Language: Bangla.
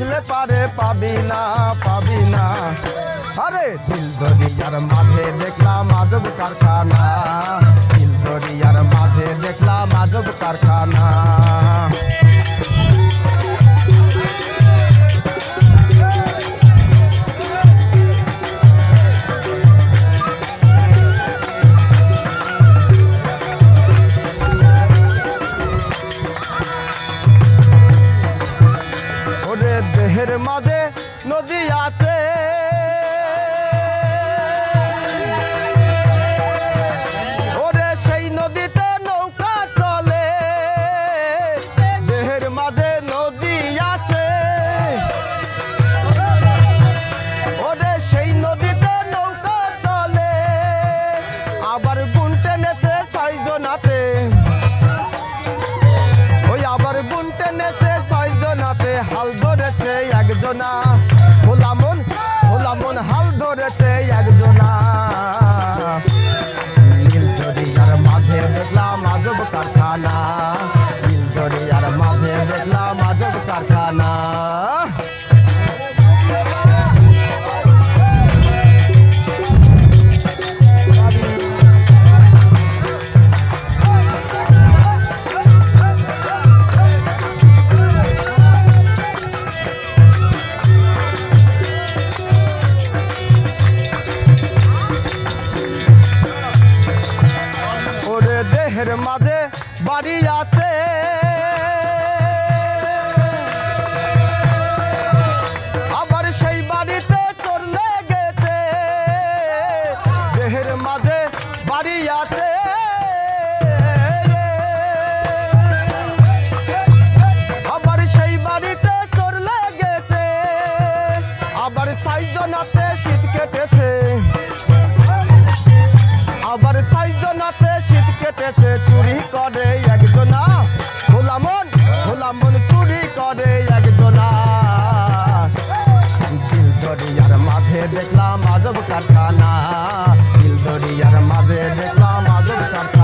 আসলে পারে পাবি না পাবি না। আরে দিল দরিয়ার মাঝে দেখলাম আজব কারখানা, দিল দরিয়ার মাঝে দেখলাম আজব কারখানা। ওরে দেহের মাঝে নদী আছে, ওরে সেই নদীতে নৌকা চলে। দেহের মাঝে নদী আছে, ওরে সেই নদীতে নৌকা চলে। আবার গুণ টেনেছে ছয়জনাতে, ওই আবার গুণ টেনেছে ছয়জনাতে। হাল ধরেছে একজনা, ভোলা মন হাল ধরেছে একজনা। নীল দরিয়ার মাঝে দেখলাম আজব কারখানা, নীল দরিয়ার মাঝে দেখলাম আজব কারখানা। দেহের মাঝে বাড়ি আছে, আবার সেই বাড়িতে চোর লেগেছে। দেহের মাঝে বাড়ি আছে, আবার সেই বাড়িতে চোর লেগেছে। আবার ছয়জনাতে শীত কেটেছে, আবার ছয়জনাতে শীত কেটেছে। চুরি করে একজনা, ভোলা মন চুরি করে একজনা। দিল দরিয়ার মাঝে দেখলাম আজব কারখানা, দিল দরিয়ার মাঝে দেখলাম আজব কারখানা।